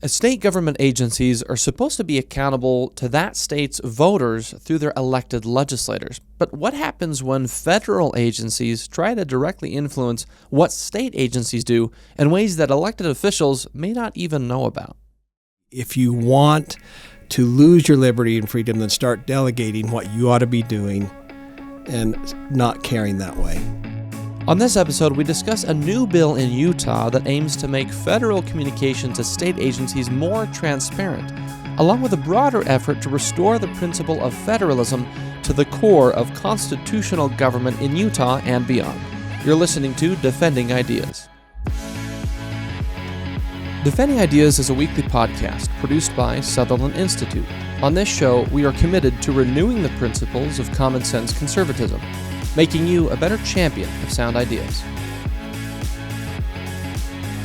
State government agencies are supposed to be accountable to that state's voters through their elected legislators. But what happens when federal agencies try to directly influence what state agencies do in ways that elected officials may not even know about? If you want to lose your liberty and freedom, then start delegating what you ought to be doing and not caring that way. On this episode, we discuss a new bill in Utah that aims to make federal communication to state agencies more transparent, along with a broader effort to restore the principle of federalism to the core of constitutional government in Utah and beyond. You're listening to Defending Ideas. Defending Ideas is a weekly podcast produced by Sutherland Institute. On this show, we are committed to renewing the principles of common sense conservatism, making you a better champion of sound ideas.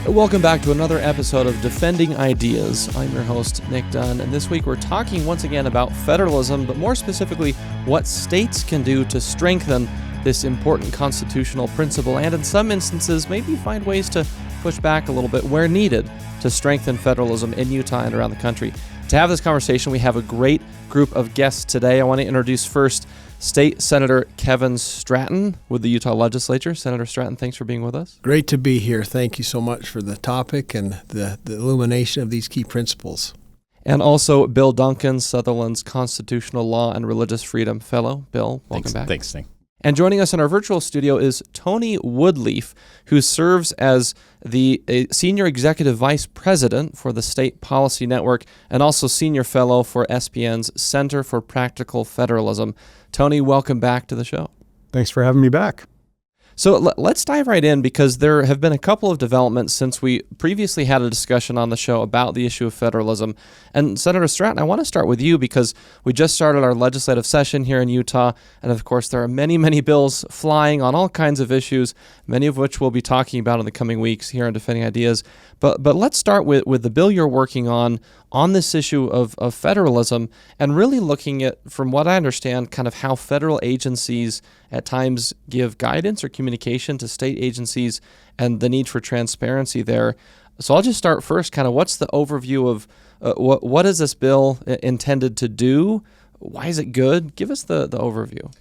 Welcome back to another episode of Defending Ideas. I'm your host, Nic Dunn, and this week we're talking once again about federalism, but more specifically, what states can do to strengthen this important constitutional principle, and in some instances, maybe find ways to push back a little bit where needed to strengthen federalism in Utah and around the country. To have this conversation, we have a great group of guests today. I want to introduce first State Senator Kevin Stratton with the Utah Legislature. Senator Stratton, thanks for being with us. Great to be here. Thank you so much for the topic and the illumination of these key principles. And also Bill Duncan, Sutherland's Constitutional Law and Religious Freedom Fellow. Bill, welcome back. Thanks, Nick. And joining us in our virtual studio is Tony Woodleaf, who serves as the Senior Executive Vice President for the State Policy Network and also Senior Fellow for SPN's Center for Practical Federalism. Tony, welcome back to the show. Thanks for having me back. So let's dive right in, because there have been a couple of developments since we previously had a discussion on the show about the issue of federalism. And Senator Stratton, I want to start with you because we just started our legislative session here in Utah. And of course, there are many, many bills flying on all kinds of issues, many of which we'll be talking about in the coming weeks here on Defending Ideas. But let's start with the bill you're working on this issue of federalism, and really looking at, from what I understand, kind of how federal agencies at times give guidance or communication to state agencies and the need for transparency there. So I'll just start first, kind of what's the overview of what is this bill intended to do? Why is it good? Give us the overview.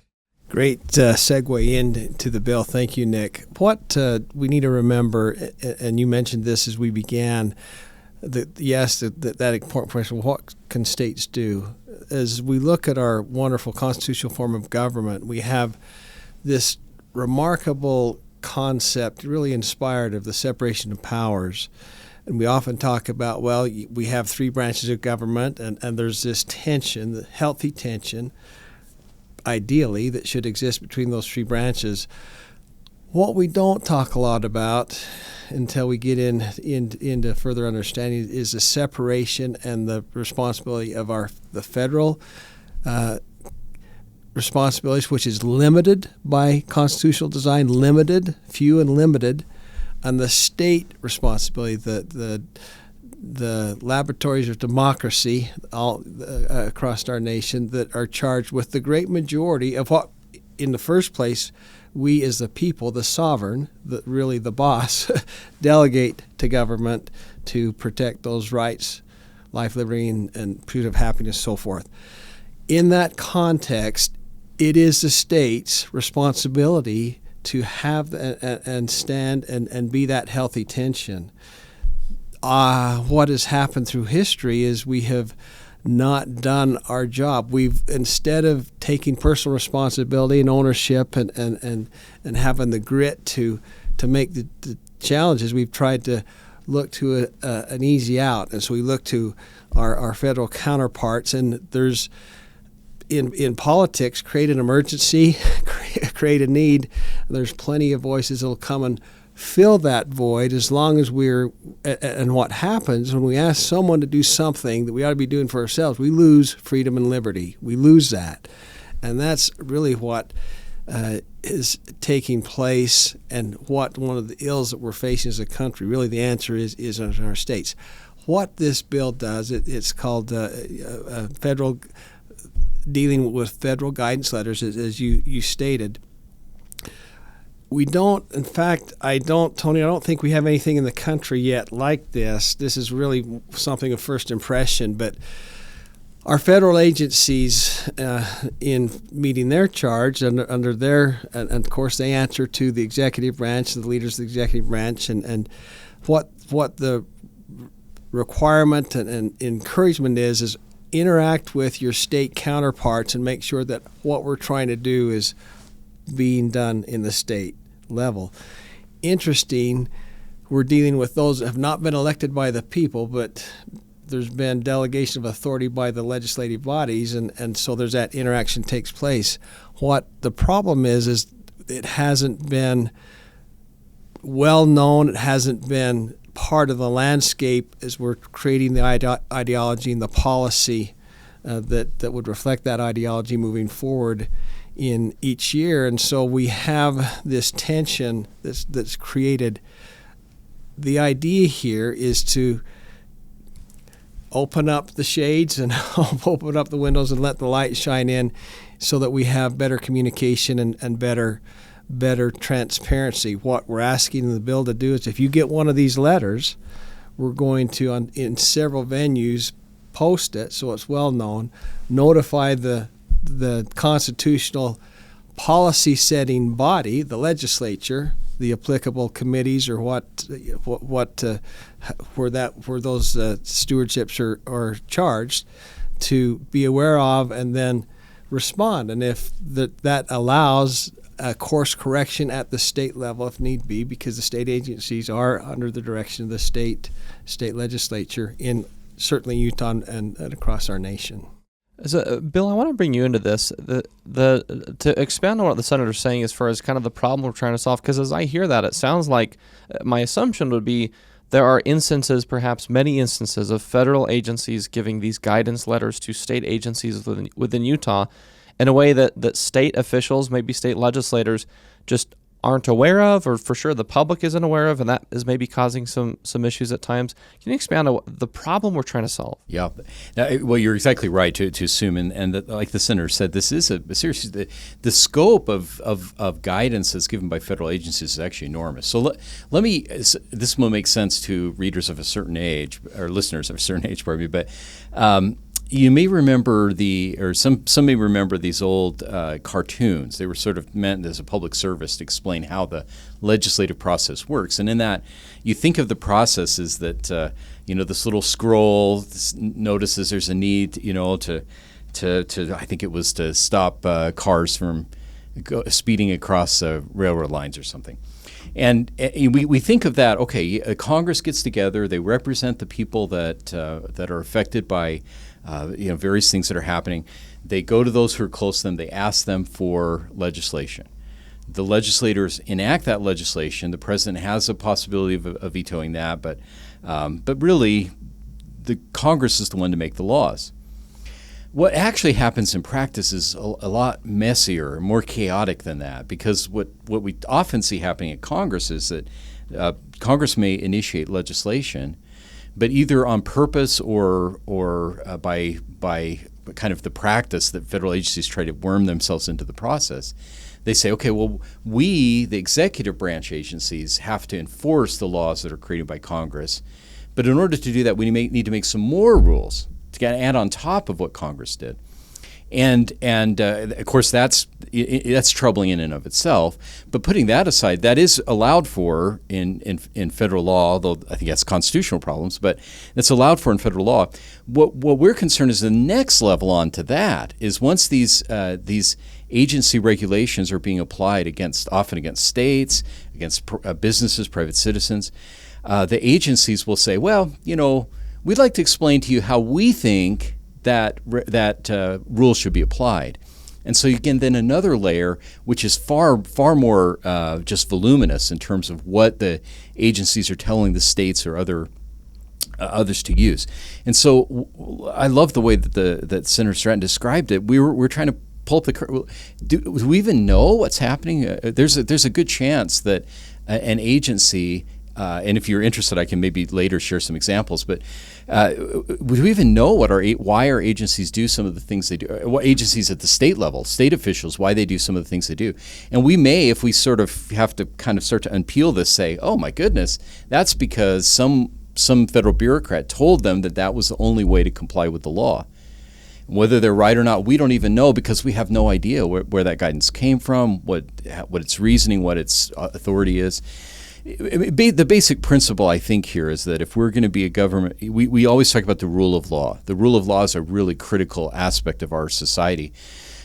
Great segue into the bill. Thank you, Nick. What we need to remember, and you mentioned this as we began, that important question, what can states do? As we look at our wonderful constitutional form of government, we have this remarkable concept really inspired of the separation of powers. And we often talk about, well, we have three branches of government, and there's this tension, the healthy tension, ideally, that should exist between those three branches. What we don't talk a lot about until we get into further understanding is the separation and the responsibility of the federal responsibilities, which is limited by constitutional design, few and limited, and the state responsibility, the laboratories of democracy all across our nation that are charged with the great majority of what, in the first place, we as the people, the sovereign, really the boss, delegate to government to protect those rights, life, liberty, and pursuit of happiness, so forth. In that context, it is the state's responsibility to have and stand and be that healthy tension. What has happened through history is we have not done our job. We've, instead of taking personal responsibility and ownership and having the grit to make the challenges, we've tried to look to an easy out. And so we look to our federal counterparts, and there's in politics, create an emergency, create a need. There's plenty of voices that will come and fill that void as long as and what happens when we ask someone to do something that we ought to be doing for ourselves, we lose freedom and liberty. We lose that. And that's really what is taking place, and what one of the ills that we're facing as a country. Really the answer is in our states. What this bill does, it's called federal, dealing with federal guidance letters, as you stated. We don't, in fact, Tony, I don't think we have anything in the country yet like this. This is really something of first impression, but our federal agencies, in meeting their charge under their, and of course they answer to the executive branch, the leaders of the executive branch, and what the requirement and encouragement is interact with your state counterparts and make sure that what we're trying to do is being done in the state level. Interesting, we're dealing with those that have not been elected by the people, but there's been delegation of authority by the legislative bodies, and so there's that interaction takes place. What the problem is it hasn't been well known, it hasn't been part of the landscape as we're creating the ideology and the policy that would reflect that ideology moving forward in each year. And so we have this tension that's created. The idea here is to open up the shades and open up the windows and let the light shine in so that we have better communication and better transparency. What we're asking in the bill to do is if you get one of these letters, we're going to, in several venues, post it so it's well known, notify the constitutional policy setting body, the legislature, the applicable committees or where those stewardships are charged, to be aware of and then respond. And if that allows a course correction at the state level if need be, because the state agencies are under the direction of the state legislature in certainly Utah and across our nation. So, Bill, I want to bring you into this, to expand on what the senator's saying as far as kind of the problem we're trying to solve, because as I hear that, it sounds like my assumption would be there are instances, perhaps many instances, of federal agencies giving these guidance letters to state agencies within Utah in a way that state officials, maybe state legislators, just aren't aware of, or for sure the public isn't aware of, and that is maybe causing some issues at times. Can you expand on the problem we're trying to solve? Yeah. Now, well, you're exactly right to assume, and that, like the senator said, this is a serious, the scope of guidance that's given by federal agencies is actually enormous. So let me, this will make sense to readers of a certain age, or listeners of a certain age, pardon me, but you may remember some may remember these old cartoons. They were sort of meant as a public service to explain how the legislative process works. And in that, you think of the process as that, this little scroll notices there's a need, to I think it was to stop cars from speeding across railroad lines or something. And we think of that, okay, Congress gets together, they represent the people that are affected by various things that are happening. They go to those who are close to them. They ask them for legislation. The legislators enact that legislation. The president has a possibility of vetoing that, but really, the Congress is the one to make the laws. What actually happens in practice is a lot messier, more chaotic than that, because what we often see happening at Congress is that Congress may initiate legislation, but either on purpose or by kind of the practice that federal agencies try to worm themselves into the process, they say, okay, well, we, the executive branch agencies, have to enforce the laws that are created by Congress. But in order to do that, we need to make some more rules to add on top of what Congress did. And of course, that's troubling in and of itself. But putting that aside, that is allowed for in federal law, although I think that's constitutional problems, but it's allowed for in federal law. What we're concerned is the next level on to that is once these agency regulations are being applied often against states, against businesses, private citizens, the agencies will say, well, we'd like to explain to you how we think that rules should be applied. And so again, then another layer, which is far more just voluminous in terms of what the agencies are telling the states or others to use. And so I love the way that Senator Stratton described it. We're trying to pull up the curtain. Do we even know what's happening? There's a good chance that an agency and if you're interested, I can maybe later share some examples. But would we even know why our agencies do some of the things they do? What agencies at the state level, state officials, why they do some of the things they do? And we may, if we sort of have to kind of start to unpeel this, say, oh my goodness, that's because some federal bureaucrat told them that was the only way to comply with the law. Whether they're right or not, we don't even know, because we have no idea where that guidance came from, what its reasoning, what its authority is. The basic principle, I think, here is that if we're going to be a government, we always talk about the rule of law. The rule of law is a really critical aspect of our society.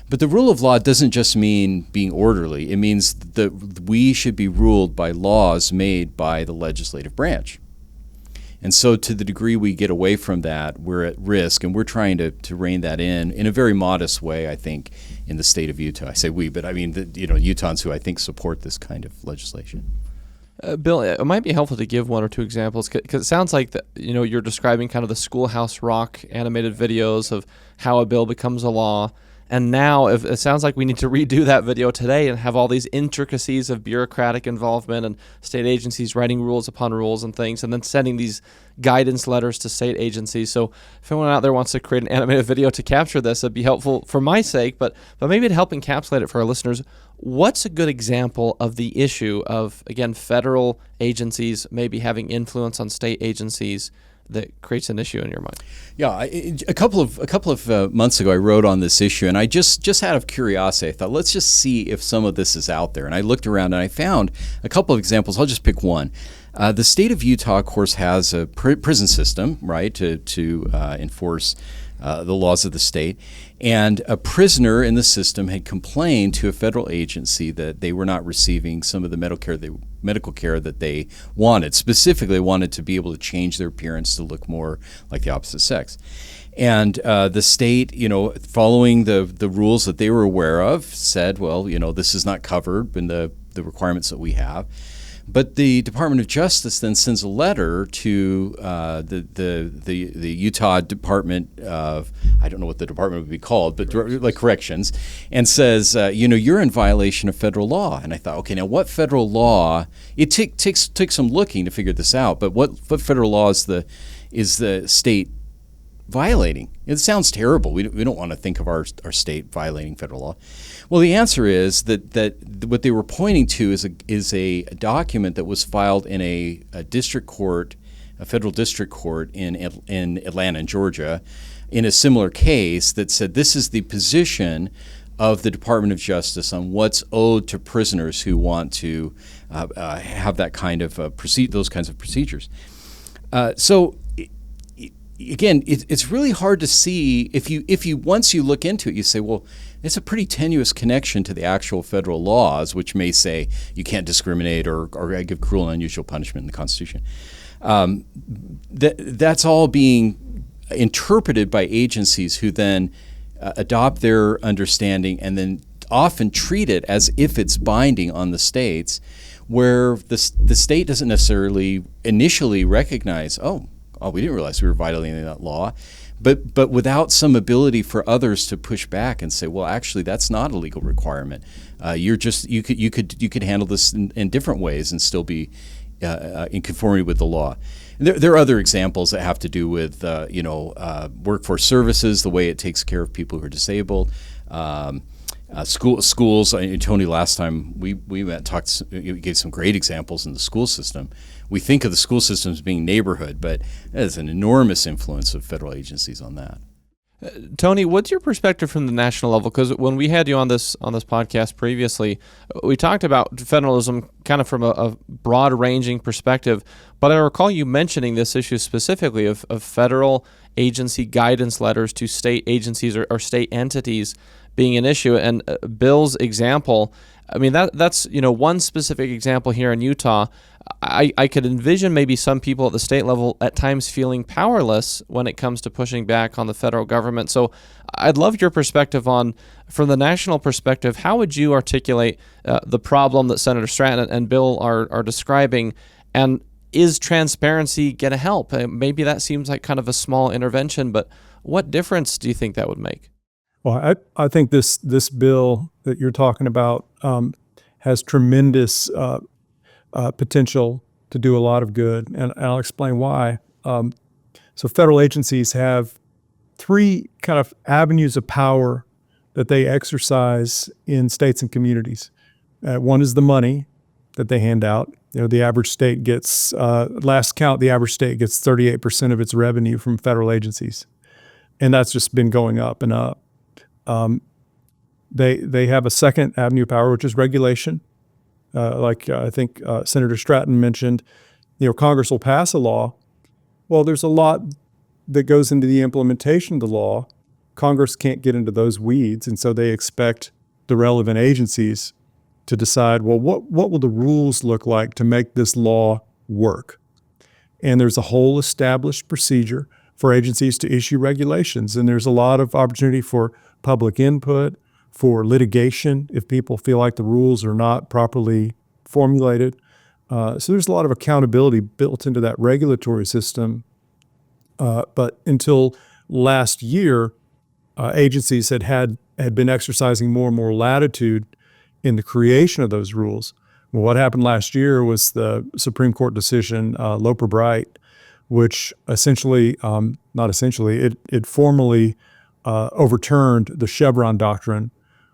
But the rule of law doesn't just mean being orderly. It means that we should be ruled by laws made by the legislative branch. And so to the degree we get away from that, we're at risk, and we're trying to rein that in a very modest way, I think, in the state of Utah. I say we, but I mean Utahns who I think support this kind of legislation. Bill, it might be helpful to give one or two examples, because it sounds like you're describing kind of the Schoolhouse Rock animated videos of how a bill becomes a law. And now it sounds like we need to redo that video today and have all these intricacies of bureaucratic involvement and state agencies writing rules upon rules and things, and then sending these guidance letters to state agencies. So if anyone out there wants to create an animated video to capture this, it'd be helpful for my sake, but maybe to help encapsulate it for our listeners. What's a good example of the issue of, again, federal agencies maybe having influence on state agencies that creates an issue in your mind? Yeah, a couple of months ago, I wrote on this issue, and I just out of curiosity, I thought, let's just see if some of this is out there. And I looked around, and I found a couple of examples. I'll just pick one. The state of Utah, of course, has a prison system, right, to enforce the laws of the state. And a prisoner in the system had complained to a federal agency that they were not receiving some of the medical care that they wanted. Specifically, they wanted to be able to change their appearance to look more like the opposite sex. And the state, following the rules that they were aware of, said, well, this is not covered in the requirements that we have. But the Department of Justice then sends a letter to the Utah Department of, I don't know what the department would be called, but like corrections, and says, you're in violation of federal law. And I thought, okay, now what federal law? It took some looking to figure this out, but what federal law is the state violating? It sounds terrible. We don't want to think of our state violating federal law. Well, the answer is that what they were pointing to is a document that was filed in a district court, a federal district court in Atlanta, in Georgia, in a similar case that said this is the position of the Department of Justice on what's owed to prisoners who want to have that kind of those kinds of procedures. So. Again, it's really hard to see if you once you look into it, you say, well, it's a pretty tenuous connection to the actual federal laws, which may say you can't discriminate or give cruel and unusual punishment in the Constitution. That's all being interpreted by agencies who then adopt their understanding and then often treat it as if it's binding on the states, where the state doesn't necessarily initially recognize, oh, we didn't realize we were violating that law, but without some ability for others to push back and say, well, actually, that's not a legal requirement. You could handle this in different ways and still be in conformity with the law. And there are other examples that have to do with workforce services, the way it takes care of people who are disabled. Schools. Tony, last time we met, you gave some great examples in the school system. We think of the school system as being neighborhood, but there's an enormous influence of federal agencies on that. Tony, what's your perspective from the national level? Because when we had you on this podcast previously, we talked about federalism kind of from a broad-ranging perspective, but I recall you mentioning this issue specifically of federal agency guidance letters to state agencies or state entities being an issue. And Bill's example, I mean, that's one specific example here in Utah. I could envision maybe some people at the state level at times feeling powerless when it comes to pushing back on the federal government. So I'd love your perspective on, from the national perspective, how would you articulate the problem that Senator Stratton and Bill are describing, and is transparency going to help? Maybe that seems like kind of a small intervention, but what difference do you think that would make? Well, I think this bill that you're talking about has tremendous potential to do a lot of good, and I'll explain why. So federal agencies have three kind of avenues of power that they exercise in states and communities. One is the money that they hand out. The average state gets, last count, the average state gets 38% of its revenue from federal agencies. And that's just been going up and up. They have a second avenue of power, which is regulation. I think Senator Stratton mentioned, Congress will pass a law. Well, there's a lot that goes into the implementation of the law. Congress can't get into those weeds, and so they expect the relevant agencies to decide, well, what will the rules look like to make this law work? And there's a whole established procedure for agencies to issue regulations, and there's a lot of opportunity for public input, for litigation if people feel like the rules are not properly formulated. So there's a lot of accountability built into that regulatory system. But until last year, agencies had been exercising more and more latitude in the creation of those rules. Well, what happened last year was the Supreme Court decision, Loper-Bright, which essentially, it formally overturned the Chevron doctrine,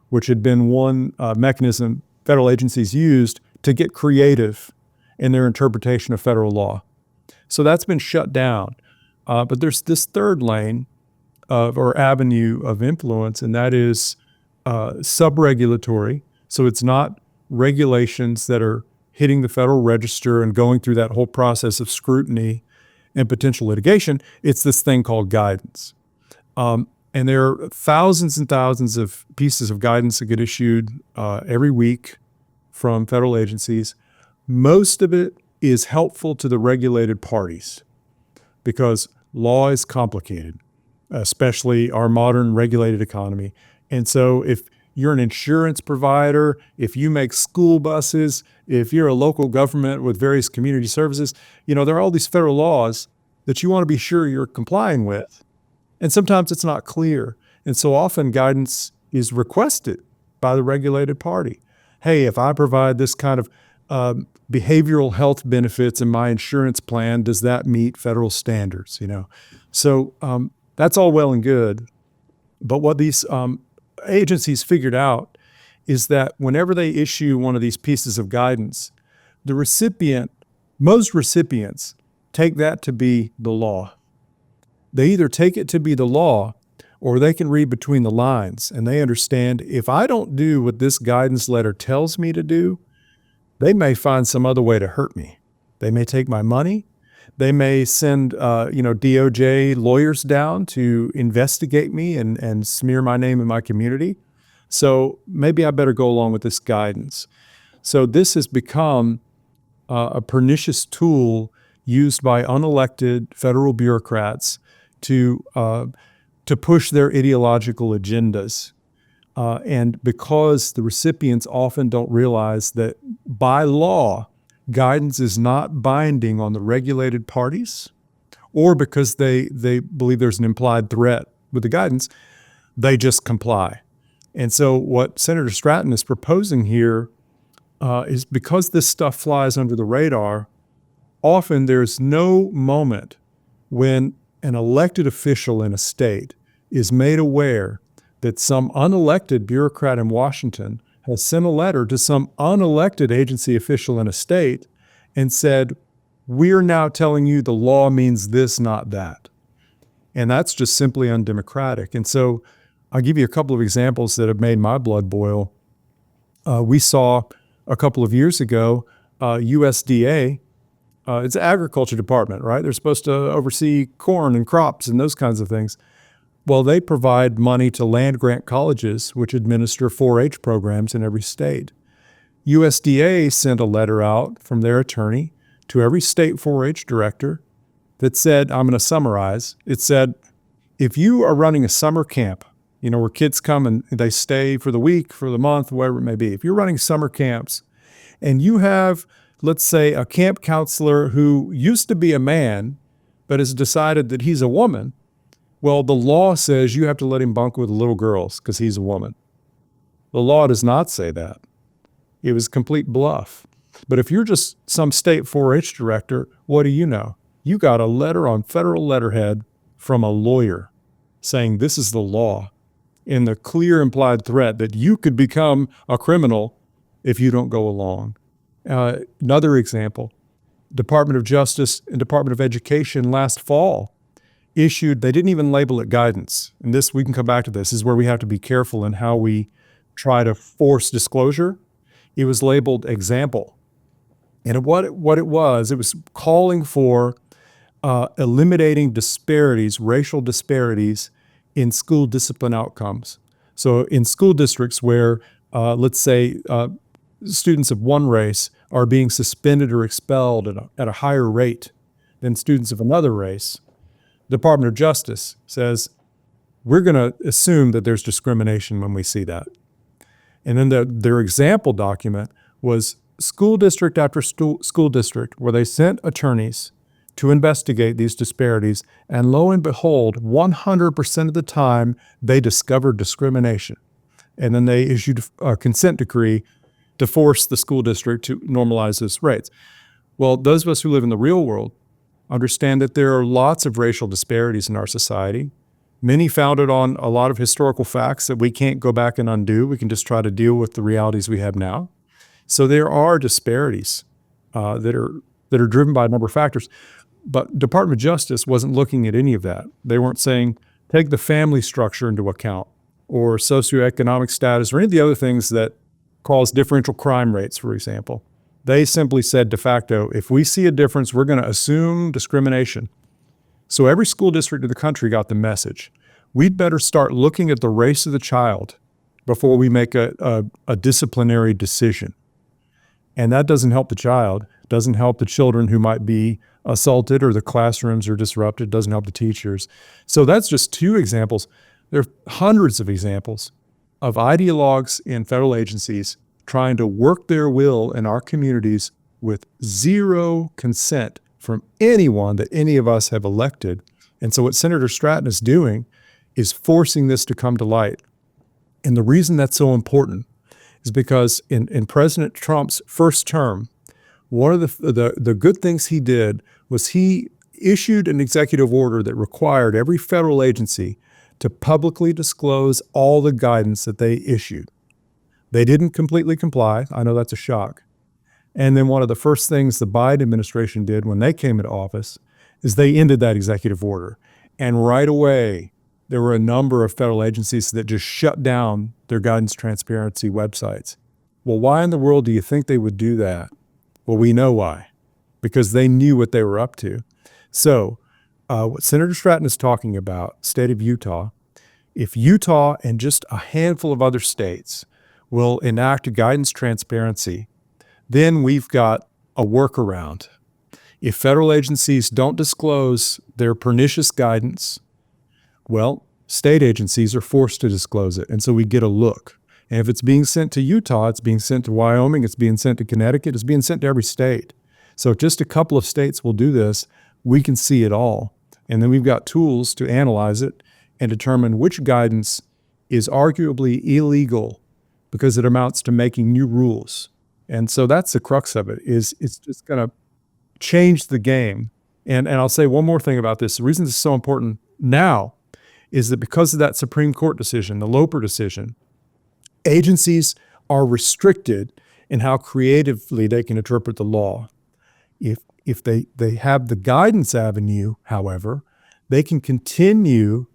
which had been one mechanism federal agencies used to get creative in their interpretation of federal law. So that's been shut down. But there's this third lane or avenue of influence, and that is sub-regulatory. So it's not regulations that are hitting the Federal Register and going through that whole process of scrutiny and potential litigation. It's this thing called guidance. And there are thousands and thousands of pieces of guidance that get issued every week from federal agencies. Most of it is helpful to the regulated parties because law is complicated, especially our modern regulated economy. And so if you're an insurance provider, if you make school buses, if you're a local government with various community services, there are all these federal laws that you want to be sure you're complying with. And sometimes it's not clear. And so often guidance is requested by the regulated party. Hey, if I provide this kind of behavioral health benefits in my insurance plan, does that meet federal standards? So that's all well and good. But what these agencies figured out is that whenever they issue one of these pieces of guidance, most recipients take that to be the law. They either take it to be the law or they can read between the lines and they understand if I don't do what this guidance letter tells me to do, they may find some other way to hurt me. They may take my money. They may send, DOJ lawyers down to investigate me and smear my name in my community. So maybe I better go along with this guidance. So this has become a pernicious tool used by unelected federal bureaucrats to push their ideological agendas. And because the recipients often don't realize that by law, guidance is not binding on the regulated parties, or because they believe there's an implied threat with the guidance, they just comply. And so what Senator Stratton is proposing here is because this stuff flies under the radar, often there's no moment when an elected official in a state is made aware that some unelected bureaucrat in Washington has sent a letter to some unelected agency official in a state and said, we're now telling you the law means this, not that. And that's just simply undemocratic. And so I'll give you a couple of examples that have made my blood boil. We saw a couple of years ago, USDA, it's the agriculture department, right? They're supposed to oversee corn and crops and those kinds of things. Well, they provide money to land-grant colleges, which administer 4-H programs in every state. USDA sent a letter out from their attorney to every state 4-H director that said, I'm going to summarize, it said, if you are running a summer camp, where kids come and they stay for the week, for the month, whatever it may be, if you're running summer camps and you have, let's say, a camp counselor who used to be a man but has decided that he's a woman, well, the law says you have to let him bunk with little girls because he's a woman. The law does not say that. It was complete bluff. But if you're just some state 4-H director, what do you know? You got a letter on federal letterhead from a lawyer saying this is the law, in the clear implied threat that you could become a criminal if you don't go along. Another example, Department of Justice and Department of Education last fall issued, they didn't even label it guidance. And this, we can come back to this, is where we have to be careful in how we try to force disclosure. It was labeled example. And what it was calling for eliminating disparities, racial disparities in school discipline outcomes. So in school districts where, let's say, students of one race are being suspended or expelled at a higher rate than students of another race, the Department of Justice says, we're going to assume that there's discrimination when we see that. And then their example document was school district after school district where they sent attorneys to investigate these disparities, and lo and behold, 100% of the time, they discovered discrimination. And then they issued a consent decree to force the school district to normalize those rates. Well, those of us who live in the real world understand that there are lots of racial disparities in our society, many founded on a lot of historical facts that we can't go back and undo. We can just try to deal with the realities we have now. So there are disparities that are driven by a number of factors. But Department of Justice wasn't looking at any of that. They weren't saying, take the family structure into account or socioeconomic status or any of the other things that cause differential crime rates, for example. They simply said de facto, if we see a difference, we're going to assume discrimination. So every school district in the country got the message. We'd better start looking at the race of the child before we make a disciplinary decision. And that doesn't help the child, doesn't help the children who might be assaulted or the classrooms are disrupted, doesn't help the teachers. So that's just two examples. There are hundreds of examples of ideologues in federal agencies trying to work their will in our communities with zero consent from anyone that any of us have elected. And so what Senator Stratton is doing is forcing this to come to light. And the reason that's so important is because in President Trump's first term, one of the good things he did was he issued an executive order that required every federal agency to publicly disclose all the guidance that they issued. They didn't completely comply. I know that's a shock. And then one of the first things the Biden administration did when they came into office is they ended that executive order. And right away, there were a number of federal agencies that just shut down their guidance transparency websites. Well, why in the world do you think they would do that? Well, we know why, because they knew what they were up to. So what Senator Stratton is talking about, state of Utah, if Utah and just a handful of other states will enact guidance transparency, then we've got a workaround. If federal agencies don't disclose their pernicious guidance, well, state agencies are forced to disclose it. And so we get a look. And if it's being sent to Utah, it's being sent to Wyoming, it's being sent to Connecticut, it's being sent to every state. So if just a couple of states will do this, we can see it all. And then we've got tools to analyze it and determine which guidance is arguably illegal because it amounts to making new rules. And so that's the crux of it, is it's just going to change the game. And I'll say one more thing about this. The reason this is so important now is that because of that Supreme Court decision, the Loper decision, agencies are restricted in how creatively they can interpret the law. If they have the guidance avenue, however, they can continue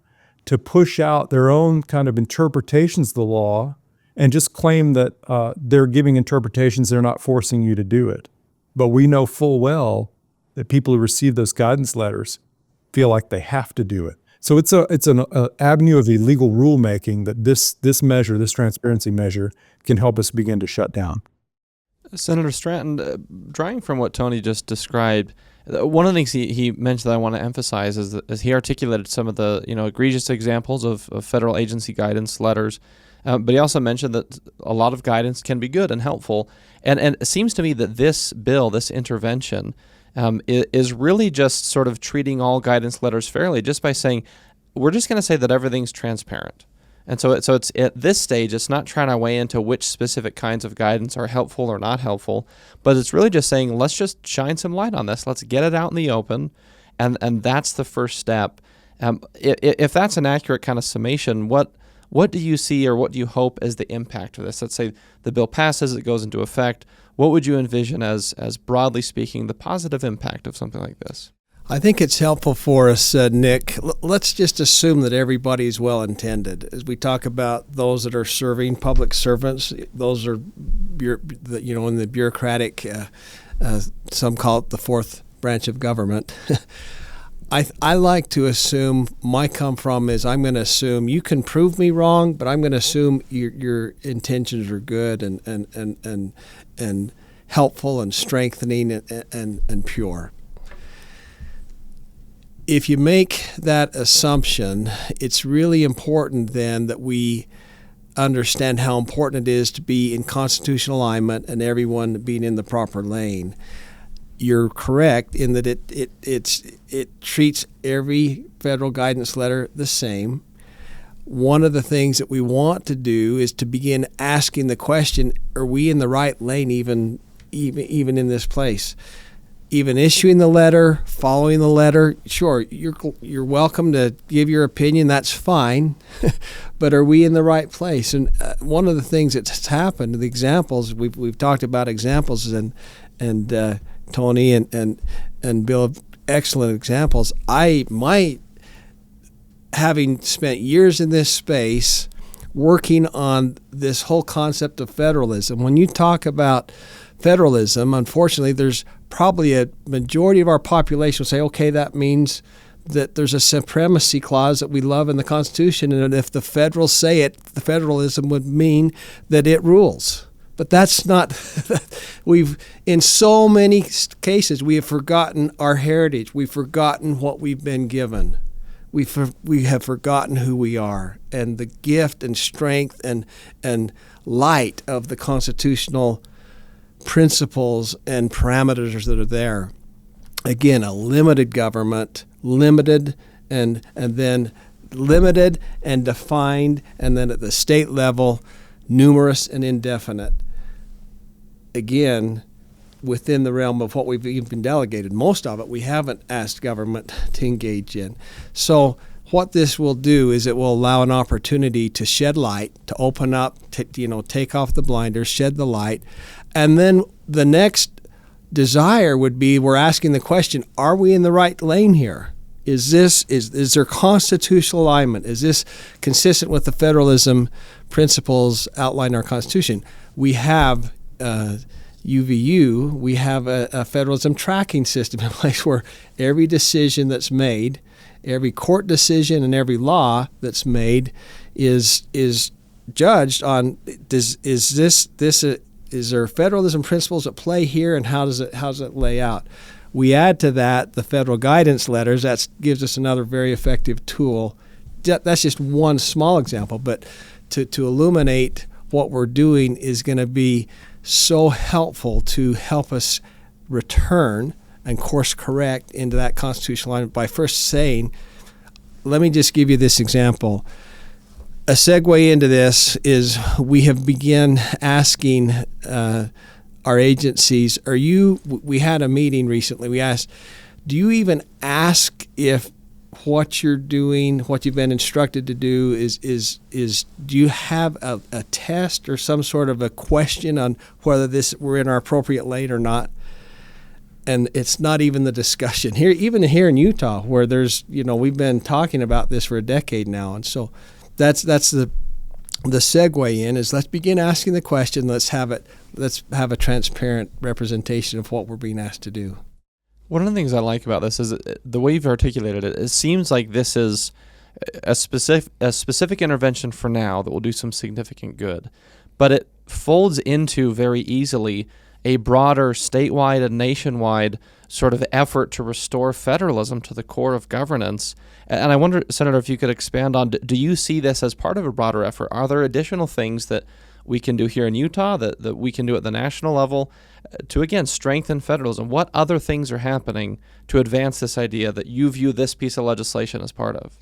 to push out their own kind of interpretations of the law and just claim that they're giving interpretations, they're not forcing you to do it. But we know full well that people who receive those guidance letters feel like they have to do it. So it's an avenue of illegal rulemaking that this measure, this transparency measure, can help us begin to shut down. Senator Stratton, drawing from what Tony just described, one of the things he mentioned that I want to emphasize is he articulated some of the egregious examples of federal agency guidance letters, but he also mentioned that a lot of guidance can be good and helpful. And it seems to me that this bill, this intervention, is really just sort of treating all guidance letters fairly, just by saying, we're just going to say that everything's transparent. And so it's at this stage, it's not trying to weigh into which specific kinds of guidance are helpful or not helpful, but it's really just saying, let's just shine some light on this. Let's get it out in the open, and that's the first step. If that's an accurate kind of summation, what do you see or what do you hope is the impact of this? Let's say the bill passes, it goes into effect. What would you envision as broadly speaking, the positive impact of something like this? I think it's helpful for us, Nick. Let's just assume that everybody is well-intended. As we talk about those that are serving public servants, those are, in the bureaucratic, some call it the fourth branch of government. I like to assume, my come from is I'm going to assume you can prove me wrong, but I'm going to assume your intentions are good and helpful and strengthening and pure. If you make that assumption, it's really important then that we understand how important it is to be in constitutional alignment and everyone being in the proper lane. You're correct in that it treats every federal guidance letter the same. One of the things that we want to do is to begin asking the question, are we in the right lane even in this place? Even issuing the letter, following the letter, sure, you're welcome to give your opinion, that's fine, but are we in the right place? And one of the things that's happened, the examples, we've talked about examples, and Tony and Bill have excellent examples. Having spent years in this space working on this whole concept of federalism, when you talk about federalism, unfortunately, there's probably a majority of our population will say, okay, that means that there's a supremacy clause that we love in the Constitution, and if the federals say it, the federalism would mean that it rules. But that's not, in so many cases, we have forgotten our heritage. We've forgotten what we've been given. We have forgotten who we are and the gift and strength and light of the constitutional principles and parameters that are there. Again, a limited government, limited and then limited and defined, and then at the state level, numerous and indefinite. Again, within the realm of what we've even been delegated. Most of it we haven't asked government to engage in. So what this will do is it will allow an opportunity to shed light, to open up, take off the blinders, shed the light. And then the next desire would be, we're asking the question, are we in the right lane here? Is there constitutional alignment? Is this consistent with the federalism principles outlined in our Constitution? We have UVU, we have a federalism tracking system in place where every decision that's made, every court decision and every law that's made is judged on, is there federalism principles at play here, and how does it lay out? We add to that the federal guidance letters. That gives us another very effective tool. That's just one small example, but to illuminate what we're doing is going to be so helpful to help us return and course correct into that constitutional alignment by first saying, let me just give you this example. A segue into this is we have begun asking our agencies, we had a meeting recently, we asked, do you even ask if what you're doing, what you've been instructed to do is do you have a test or some sort of a question on whether we're in our appropriate lane or not? And it's not even the discussion here, even here in Utah, where there's, we've been talking about this for a decade now. And so that's the segue in is, let's begin asking the question. Let's have a transparent representation of what we're being asked to do. One of the things I like about this is the way you've articulated it. It seems like this is a specific intervention for now that will do some significant good, but it folds into very easily a broader statewide and nationwide sort of effort to restore federalism to the core of governance. And I wonder, Senator, if you could expand on, do you see this as part of a broader effort? Are there additional things that we can do here in Utah, that we can do at the national level to, again, strengthen federalism? What other things are happening to advance this idea that you view this piece of legislation as part of?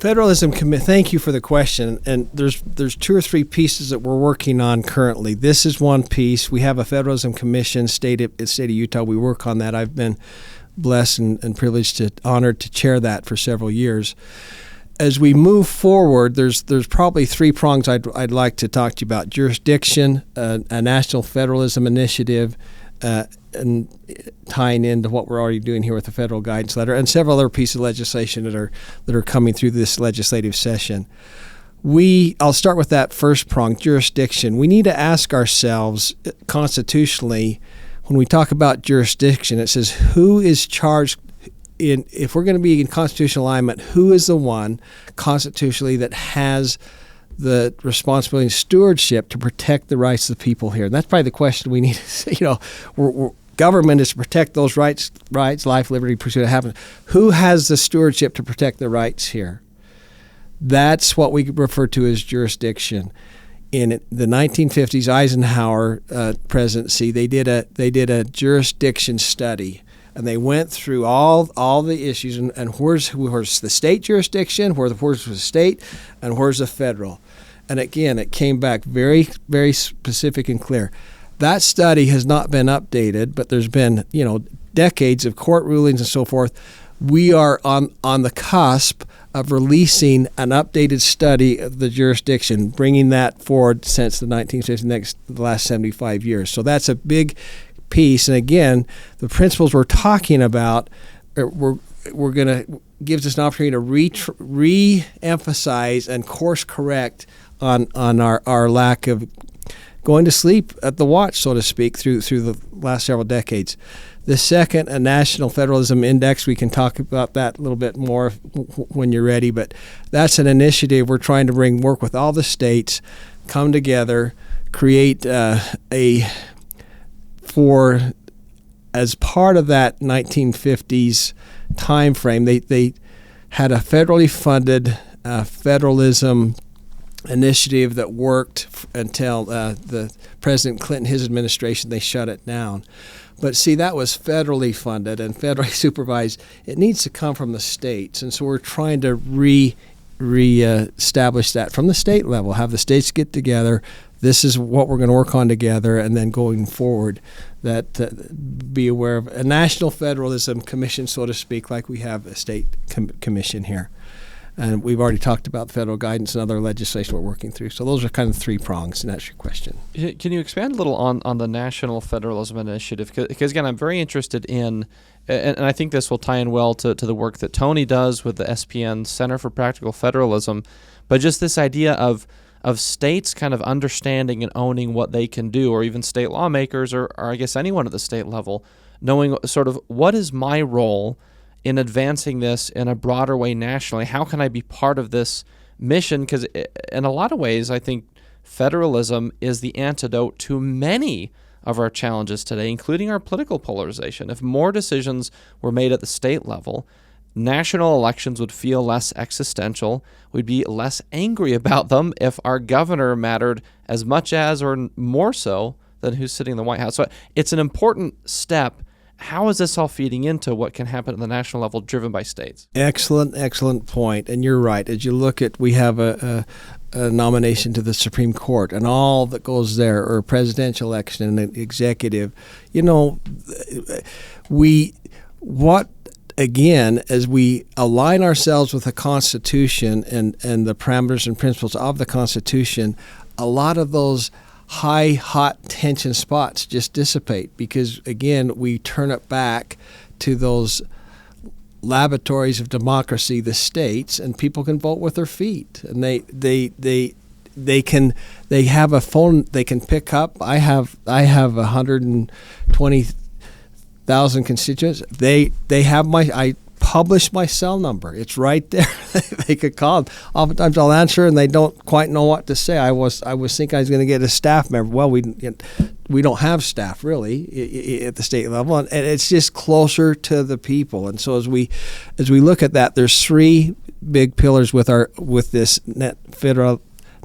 Federalism thank you for the question. And there's 2 or 3 pieces that we're working on currently. This is one piece. We have a Federalism Commission, state of Utah. We work on that. I've been blessed and privileged honored to chair that for several years. As we move forward, there's probably 3 prongs I'd like to talk to you about: jurisdiction, a national federalism initiative, and tying into what we're already doing here with the federal guidance letter, and several other pieces of legislation that are coming through this legislative session. I'll start with that first prong, jurisdiction. We need to ask ourselves constitutionally, when we talk about jurisdiction, it says who is charged. If we're going to be in constitutional alignment, who is the one constitutionally that has the responsibility and stewardship to protect the rights of the people here? And that's probably the question we need to government is to protect those rights, life, liberty, pursuit of happiness. Who has the stewardship to protect the rights here? That's what we refer to as jurisdiction. In the 1950s Eisenhower presidency, they did a jurisdiction study. And they went through all the issues and where's the state jurisdiction, where's the state, and where's the federal. And again, it came back very, very specific and clear. That study has not been updated, but there's been decades of court rulings and so forth. We are on the cusp of releasing an updated study of the jurisdiction, bringing that forward since the 1950s, the last 75 years. So that's a big piece. And again, the principles we're talking about, we're going to gives us an opportunity to re-emphasize and course correct on our lack of going to sleep at the watch, so to speak, through the last several decades. The second, a national federalism index, we can talk about that a little bit more when you're ready, but that's an initiative we're trying to work with all the states, come together, create as part of that 1950s time frame, they had a federally funded federalism initiative that worked until the President Clinton, his administration, they shut it down. But see, that was federally funded and federally supervised. It needs to come from the states, and so we're trying to re-establish that from the state level, have the states get together. This is what we're going to work on together, and then going forward, that be aware of a national federalism commission, so to speak, like we have a state commission here. And we've already talked about the federal guidance and other legislation we're working through. So those are kind of 3 prongs, and that's your question. Can you expand a little on the National Federalism Initiative? Because again, I'm very interested in, and I think this will tie in well to the work that Tony does with the SPN Center for Practical Federalism, but just this idea of states kind of understanding and owning what they can do, or even state lawmakers, or I guess anyone at the state level, knowing sort of what is my role in advancing this in a broader way nationally. How can I be part of this mission? Because in a lot of ways, I think federalism is the antidote to many of our challenges today, including our political polarization. If more decisions were made at the state level, national elections would feel less existential. We'd be less angry about them if our governor mattered as much as or more so than who's sitting in the White House. So it's an important step. How is this all feeding into what can happen at the national level driven by states? Excellent point. And you're right. As you look at, we have a nomination to the Supreme Court and all that goes there, or a presidential election and an executive. Again, as we align ourselves with the Constitution and the parameters and principles of the Constitution, a lot of those hot tension spots just dissipate, because again, we turn it back to those laboratories of democracy, the states, and people can vote with their feet, and they have a phone they can pick up. I have 120,000 constituents. They have I publish my cell number. It's right there. They could call. Oftentimes I'll answer and they don't quite know what to say. I was thinking I was going to get a staff member. Well, we don't have staff really at the state level, and it's just closer to the people. And so as we look at that, there's 3 big pillars with this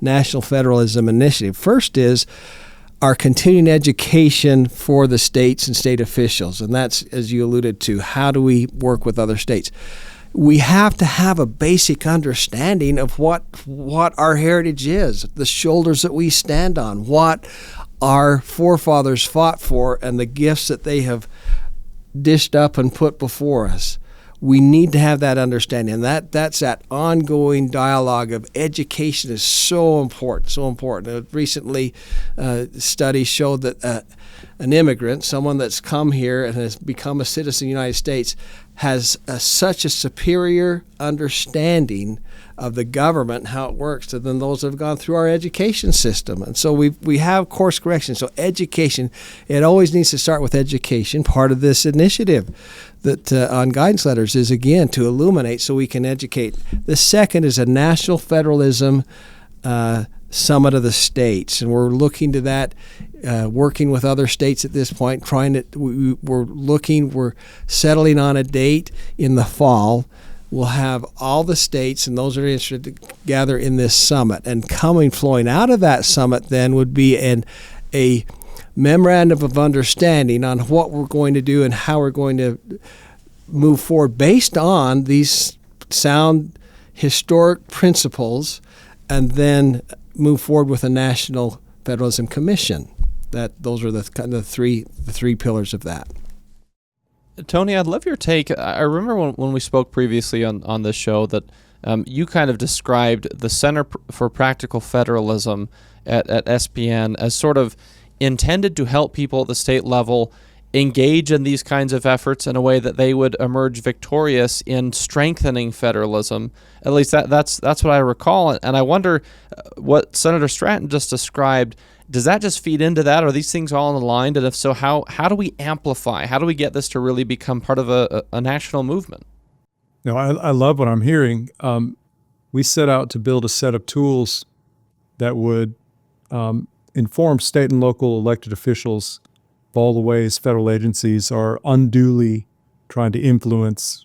National Federalism Initiative. First is our continuing education for the states and state officials. And that's, as you alluded to, how do we work with other states? we have to have a basic understanding of what our heritage is, the shoulders that we stand on, what our forefathers fought for, and the gifts that they have dished up and put before us. We need to have that understanding. And that's that ongoing dialogue of education is so important, so important. Recently, studies showed that an immigrant, someone that's come here and has become a citizen of the United States, has such a superior understanding of the government and how it works than those that have gone through our education system. And so we have course correction. So education, it always needs to start with education. Part of this initiative that on guidance letters is, again, to illuminate so we can educate. The second is a national federalism summit of the states, and we're looking to that, working with other states at this point, we're settling on a date in the fall. We'll have all the states and those that are interested to gather in this summit, and flowing out of that summit then would be a memorandum of understanding on what we're going to do and how we're going to move forward based on these sound historic principles, and then move forward with a National Federalism Commission. Those are the kind of the three pillars of that. Tony, I'd love your take. I remember when we spoke previously on this show that you kind of described the Center for Practical Federalism at SPN as sort of intended to help people at the state level engage in these kinds of efforts in a way that they would emerge victorious in strengthening federalism. At least that's what I recall. And I wonder what Senator Stratton just described, does that just feed into that? Are these things all aligned? And if so, how do we amplify? How do we get this to really become part of a national movement? No, I love what I'm hearing. We set out to build a set of tools that would inform state and local elected officials of all the ways federal agencies are unduly trying to influence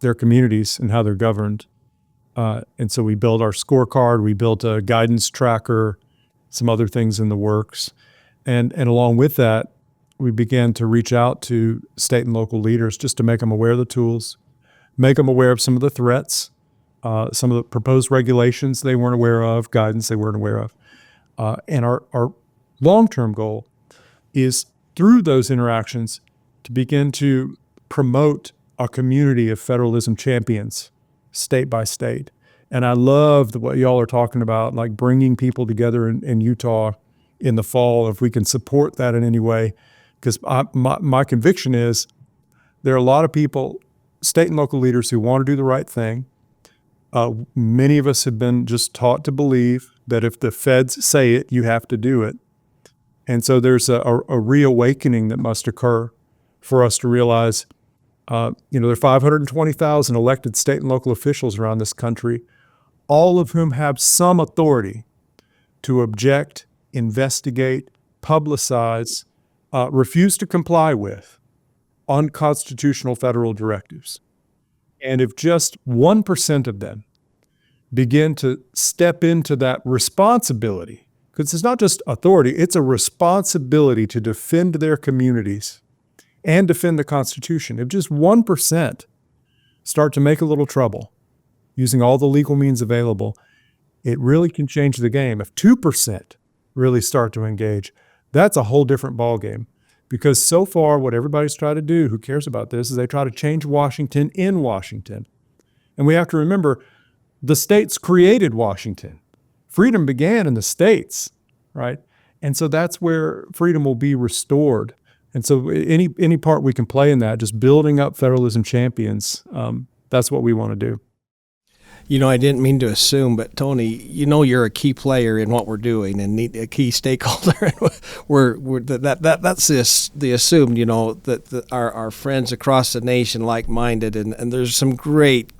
their communities and how they're governed. And so we built our scorecard, we built a guidance tracker, some other things in the works. And along with that, we began to reach out to state and local leaders just to make them aware of the tools, make them aware of some of the threats, some of the proposed regulations they weren't aware of, guidance they weren't aware of. And our long-term goal is through those interactions to begin to promote a community of federalism champions state by state. And I love what y'all are talking about, like bringing people together in Utah in the fall, if we can support that in any way. Because my conviction is there are a lot of people, state and local leaders, who want to do the right thing. Many of us have been just taught to believe that if the feds say it, you have to do it. And so there's a reawakening that must occur for us to realize, there are 520,000 elected state and local officials around this country, all of whom have some authority to object, investigate, publicize, refuse to comply with unconstitutional federal directives. And if just 1% of them begin to step into that responsibility, because it's not just authority, it's a responsibility to defend their communities and defend the Constitution. If just 1% start to make a little trouble using all the legal means available, it really can change the game. If 2% really start to engage, that's a whole different ballgame. Because so far, what everybody's tried to do, who cares about this, is they try to change Washington in Washington. And we have to remember, the states created Washington. Freedom began in the states, right? And so that's where freedom will be restored. And so any part we can play in that, just building up federalism champions, that's what we want to do. I didn't mean to assume, but Tony, you're a key player in what we're doing and a key stakeholder. That's the assumed, that our friends across the nation like-minded, and there's some great.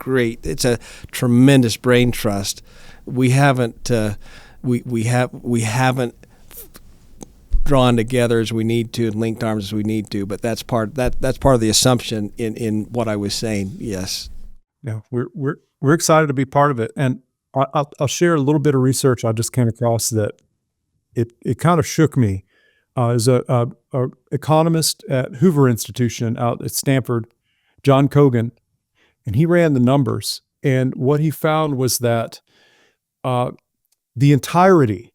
It's a tremendous brain trust. We haven't drawn together as we need to and linked arms as we need to, but that's part of the assumption in what I was saying. Yes. Yeah, we're excited to be part of it. And I'll share a little bit of research I just came across that it kind of shook me. As a economist at Hoover Institution out at Stanford, John Cogan, And he ran the numbers. And what he found was that the entirety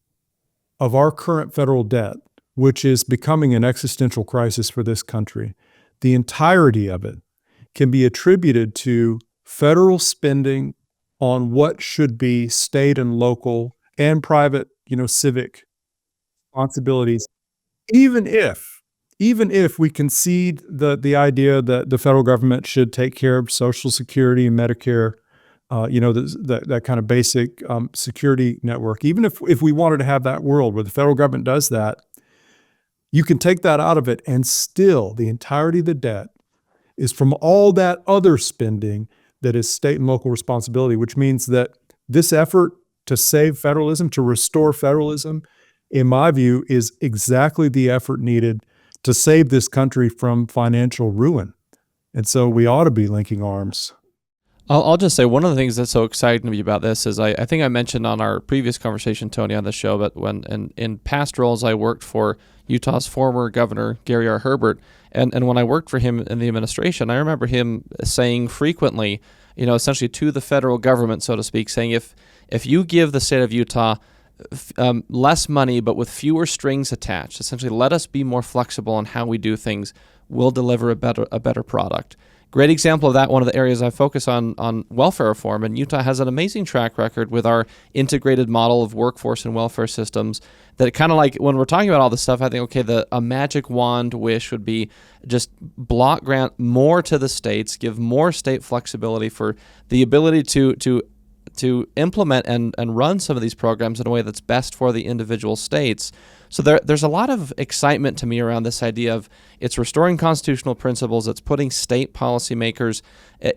of our current federal debt, which is becoming an existential crisis for this country, the entirety of it can be attributed to federal spending on what should be state and local and private, civic responsibilities, even if we concede the idea that the federal government should take care of Social Security and Medicare, that kind of basic security network. Even if we wanted to have that world where the federal government does that, you can take that out of it, and still the entirety of the debt is from all that other spending that is state and local responsibility, which means that this effort to save federalism, to restore federalism, in my view, is exactly the effort needed to save this country from financial ruin. And so we ought to be linking arms. I'll just say one of the things that's so exciting to me about this is I think I mentioned on our previous conversation, Tony, on the show, but when in past roles I worked for Utah's former governor, Gary R. Herbert, and when I worked for him in the administration, I remember him saying frequently, essentially to the federal government, so to speak, saying if you give the state of Utah less money but with fewer strings attached, essentially let us be more flexible on how we do things, we'll deliver a better product. Great example of that, one of the areas I focus on welfare reform, and Utah has an amazing track record with our integrated model of workforce and welfare systems that kind of like when we're talking about all this stuff, I think, okay, a magic wand wish would be just block grant more to the states, give more state flexibility for the ability to implement and run some of these programs in a way that's best for the individual states. So there's a lot of excitement to me around this idea of it's restoring constitutional principles, it's putting state policymakers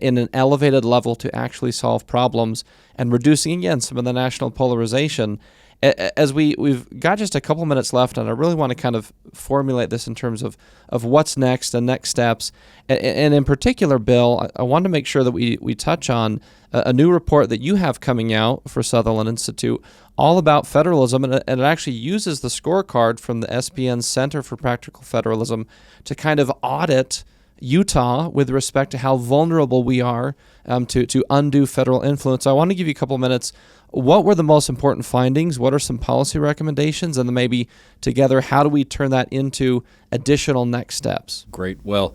in an elevated level to actually solve problems and reducing, again, some of the national polarization. As we've got just a couple minutes left, and I really want to kind of formulate this in terms of what's next and next steps. And in particular, Bill, I want to make sure that we touch on a new report that you have coming out for Sutherland Institute all about federalism, and it actually uses the scorecard from the SPN Center for Practical Federalism to kind of audit Utah with respect to how vulnerable we are to undue federal influence. I want to give you a couple minutes. What were the most important findings? What are some policy recommendations? And then maybe together, how do we turn that into additional next steps? Great. Well,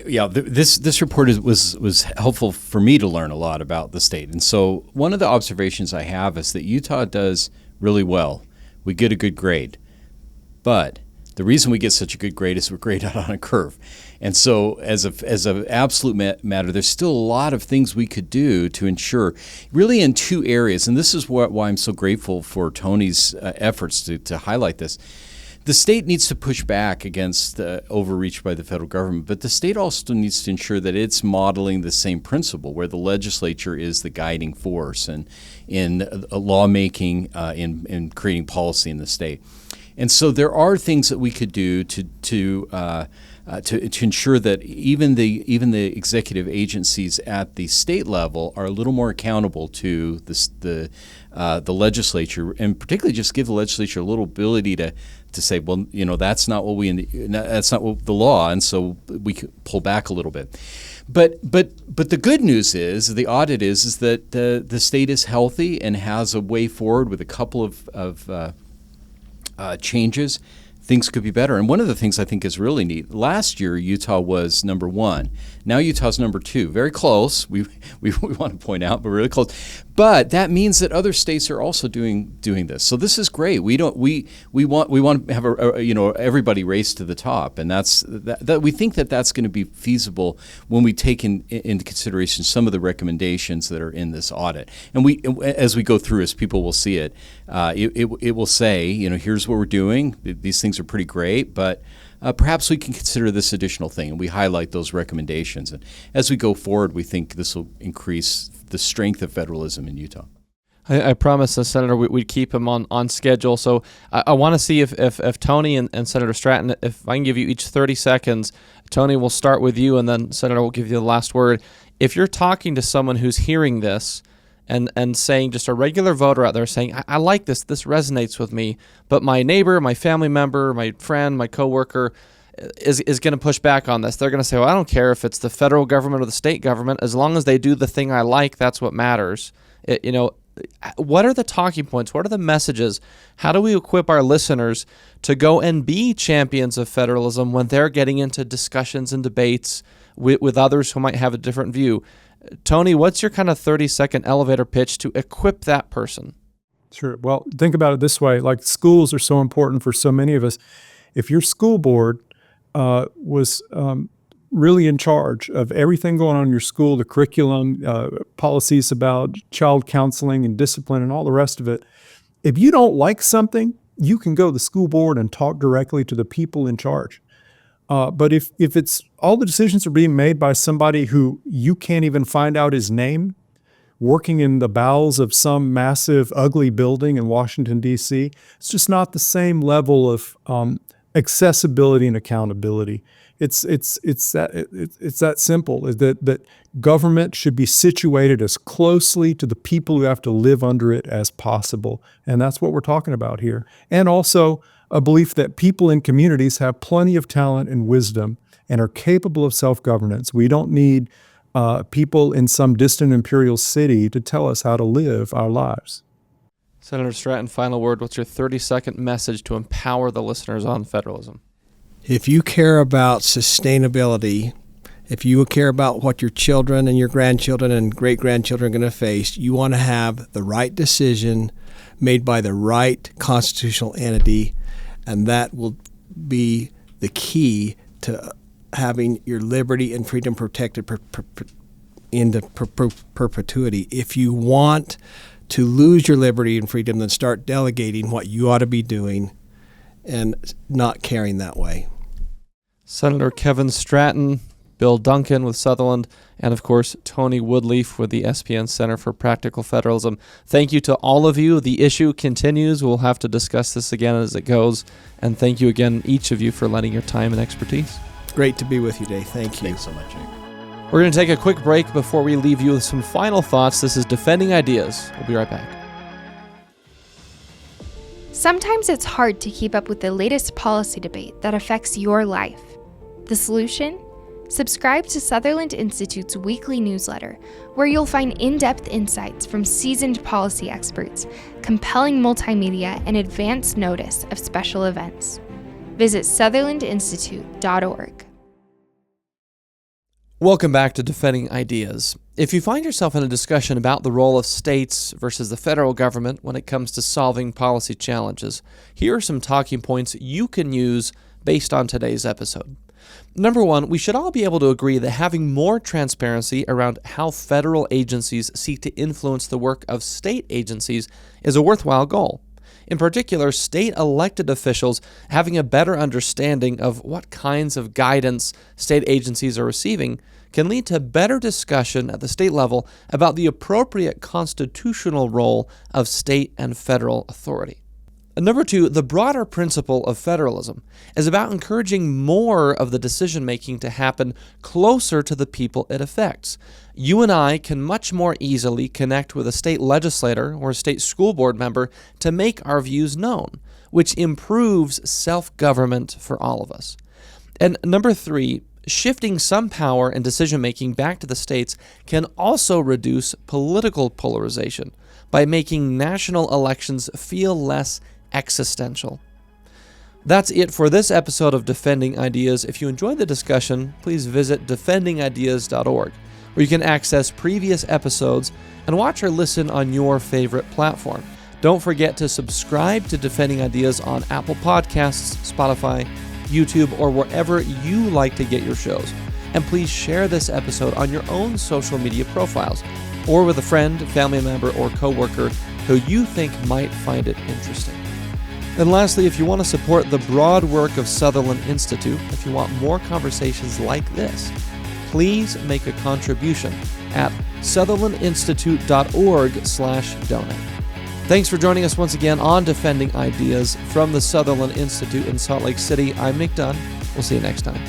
yeah, this report was helpful for me to learn a lot about the state. And so one of the observations I have is that Utah does really well. We get a good grade. But the reason we get such a good grade is we're graded out on a curve. And so as an absolute matter, there's still a lot of things we could do to ensure, really in two areas, and this is why I'm so grateful for Tony's efforts to highlight this. The state needs to push back against overreach by the federal government, but the state also needs to ensure that it's modeling the same principle, where the legislature is the guiding force and in lawmaking, in creating policy in the state. And so there are things that we could do to ensure that even the executive agencies at the state level are a little more accountable to the legislature, and particularly just give the legislature a little ability to say, well, that's not what the law, and so we could pull back a little bit. But the good news is, the audit is that the state is healthy and has a way forward with a couple of changes. Things could be better. And one of the things I think is really neat, last year Utah was number 1. Now Utah's number 2. Very close, we want to point out, but really close. But that means that other states are also doing this. So this is great. We want to have everybody race to the top, and that we think that's going to be feasible when we take into consideration some of the recommendations that are in this audit. And as we go through, as people will see it, it will say, here's what we're doing. These things are pretty great, but perhaps we can consider this additional thing, and we highlight those recommendations. And as we go forward, we think this will increase the strength of federalism in Utah. I promised the Senator we'd keep him on schedule. So I want to see if Tony and Senator Stratton, if I can give you each 30 seconds, Tony, we'll start with you, and then Senator will give you the last word. If you're talking to someone who's hearing this and saying, just a regular voter out there saying, I like this resonates with me, but my neighbor, my family member, my friend, my coworker is going to push back on this. They're going to say, well, I don't care if it's the federal government or the state government. As long as they do the thing I like, that's what matters. What are the talking points? What are the messages? How do we equip our listeners to go and be champions of federalism when they're getting into discussions and debates with others who might have a different view? Tony, what's your kind of 30-second elevator pitch to equip that person? Sure. Well, think about it this way. Like, schools are so important for so many of us. If your school board was really in charge of everything going on in your school, the curriculum, policies about child counseling and discipline and all the rest of it, if you don't like something, you can go to the school board and talk directly to the people in charge. But if it's all the decisions are being made by somebody who you can't even find out his name, working in the bowels of some massive, ugly building in Washington, D.C., it's just not the same level of accessibility and accountability. It's that simple. Is that government should be situated as closely to the people who have to live under it as possible, and that's what we're talking about here. And also a belief that people in communities have plenty of talent and wisdom and are capable of self-governance. We don't need people in some distant imperial city to tell us how to live our lives. Senator Stratton, final word. What's your 30-second message to empower the listeners on federalism? If you care about sustainability, if you care about what your children and your grandchildren and great-grandchildren are going to face, you want to have the right decision made by the right constitutional entity, and that will be the key to having your liberty and freedom protected into perpetuity. If you want to lose your liberty and freedom, then start delegating what you ought to be doing and not caring that way. Senator Kevin Stratton, Bill Duncan with Sutherland, and of course, Tony Woodleaf with the SPN Center for Practical Federalism. Thank you to all of you. The issue continues. We'll have to discuss this again as it goes. And thank you again, each of you, for lending your time and expertise. Great to be with you, Dave. Thank you. Thanks so much, Nick. We're going to take a quick break before we leave you with some final thoughts. This is Defending Ideas. We'll be right back. Sometimes it's hard to keep up with the latest policy debate that affects your life. The solution? Subscribe to Sutherland Institute's weekly newsletter, where you'll find in-depth insights from seasoned policy experts, compelling multimedia, and advance notice of special events. Visit sutherlandinstitute.org. Welcome back to Defending Ideas. If you find yourself in a discussion about the role of states versus the federal government when it comes to solving policy challenges, here are some talking points you can use based on today's episode. Number one, we should all be able to agree that having more transparency around how federal agencies seek to influence the work of state agencies is a worthwhile goal. In particular, state elected officials having a better understanding of what kinds of guidance state agencies are receiving can lead to better discussion at the state level about the appropriate constitutional role of state and federal authority. And number two, the broader principle of federalism is about encouraging more of the decision-making to happen closer to the people it affects. You and I can much more easily connect with a state legislator or a state school board member to make our views known, which improves self-government for all of us. And number three, shifting some power and decision-making back to the states can also reduce political polarization by making national elections feel less existential. That's it for this episode of Defending Ideas. If you enjoyed the discussion, please visit defendingideas.org, where you can access previous episodes and watch or listen on your favorite platform. Don't forget to subscribe to Defending Ideas on Apple Podcasts, Spotify, YouTube, or wherever you like to get your shows. And please share this episode on your own social media profiles or with a friend, family member, or coworker who you think might find it interesting. And lastly, if you want to support the broad work of Sutherland Institute, if you want more conversations like this, please make a contribution at sutherlandinstitute.org/donate. Thanks for joining us once again on Defending Ideas from the Sutherland Institute in Salt Lake City. I'm Nic Dunn. We'll see you next time.